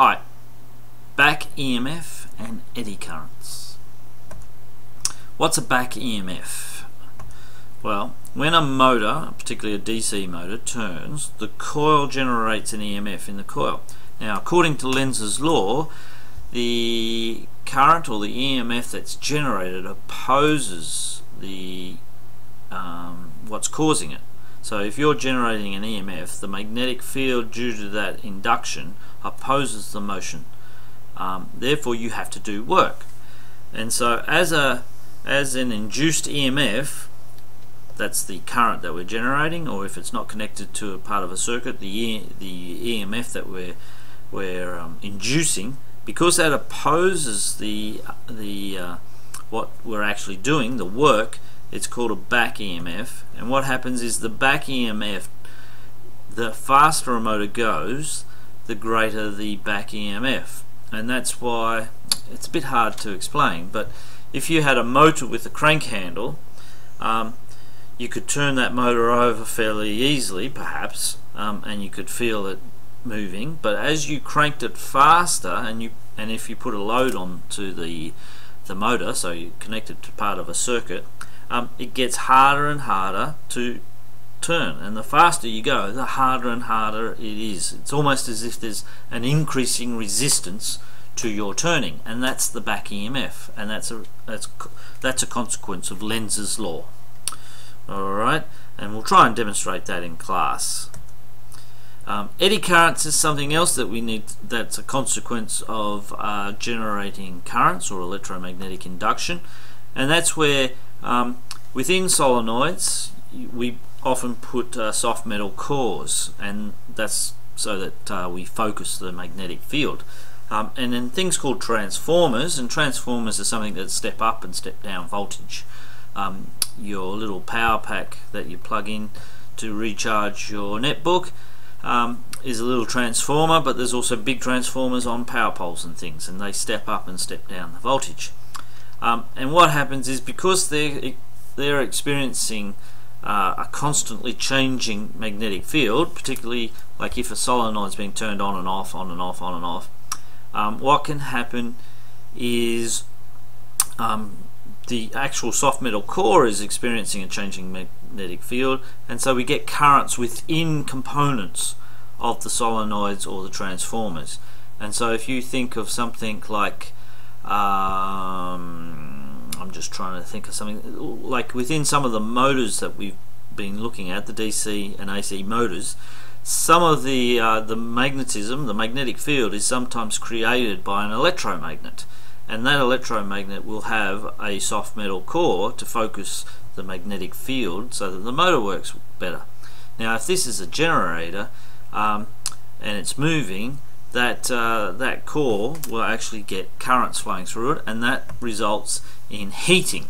Hi, back EMF and eddy currents. What's a back EMF? Well, when a motor, particularly a DC motor, turns, the coil generates an EMF in the coil. Now, according to Lenz's law, the current or the EMF that's generated opposes the what's causing it. So if you're generating an EMF, the magnetic field due to that induction opposes the motion. Therefore you have to do work. And so as an induced EMF, that's the current that we're generating, or if it's not connected to a part of a circuit, the EMF that we're inducing, because that opposes the what we're actually doing, the work, it's called a back EMF. And what happens is the back EMF, the faster a motor goes, the greater the back EMF. And that's why it's a bit hard to explain, but if you had a motor with a crank handle, you could turn that motor over fairly easily perhaps, and you could feel it moving. But as you cranked it faster, and if you put a load on to the motor, so you connect it to part of a circuit, it gets harder and harder to turn, and the faster you go, the harder and harder it is. It's almost as if there's an increasing resistance to your turning, and that's the back EMF, and that's a consequence of Lenz's law. Alright, and we'll try and demonstrate that in class. Eddy currents is something else that we need, that's a consequence of generating currents or electromagnetic induction, and that's where within solenoids we often put soft metal cores, and that's so that we focus the magnetic field. And then things called transformers, and transformers are something that step up and step down voltage. Your little power pack that you plug in to recharge your netbook is a little transformer, but there's also big transformers on power poles and things, and they step up and step down the voltage. And what happens is, because they're experiencing a constantly changing magnetic field, particularly like if a solenoid's being turned on and off, on and off, on and off, what can happen is the actual soft metal core is experiencing a changing magnetic field, and so we get currents within components of the solenoids or the transformers. And so if you think of something like I'm just trying to think of something like within some of the motors that we've been looking at, the DC and AC motors, some of the magnetism, the magnetic field, is sometimes created by an electromagnet, and that electromagnet will have a soft metal core to focus the magnetic field so that the motor works better. Now if this is a generator and it's moving, that core will actually get currents flowing through it, and that results in heating,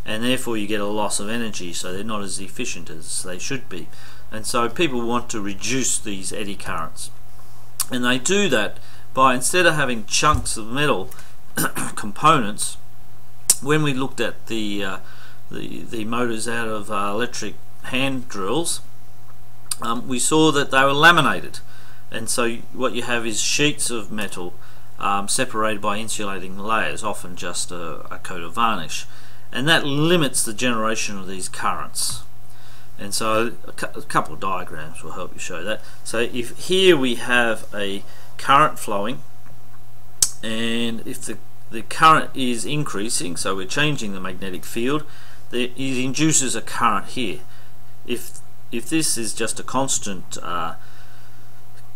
and therefore you get a loss of energy, so they're not as efficient as they should be. And so people want to reduce these eddy currents, and they do that by, instead of having chunks of metal components, when we looked at the motors out of electric hand drills, we saw that they were laminated. And so what you have is sheets of metal separated by insulating layers, often just a coat of varnish, and that limits the generation of these currents. And so a couple of diagrams will help you show that. So if here we have a current flowing, and if the current is increasing, so we're changing the magnetic field, it induces a current here. If this is just a constant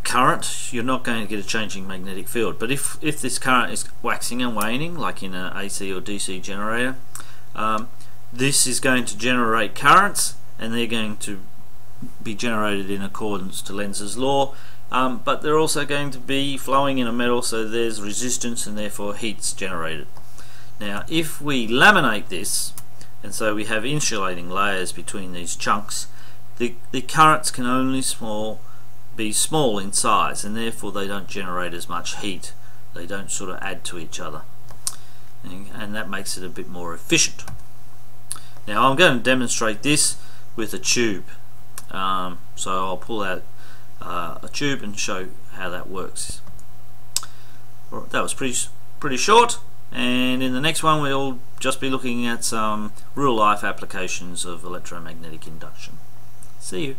current, you're not going to get a changing magnetic field. But if this current is waxing and waning, like in an AC or DC generator, this is going to generate currents, and they're going to be generated in accordance to Lenz's law, but they're also going to be flowing in a metal, so there's resistance and therefore heat's generated. Now if we laminate this, and so we have insulating layers between these chunks, the currents can only be small in size, and therefore they don't generate as much heat. They don't sort of add to each other, and that makes it a bit more efficient. Now I'm going to demonstrate this with a tube, so I'll pull out a tube and show how that works. That was pretty short, and in the next one we'll just be looking at some real life applications of electromagnetic induction. See you.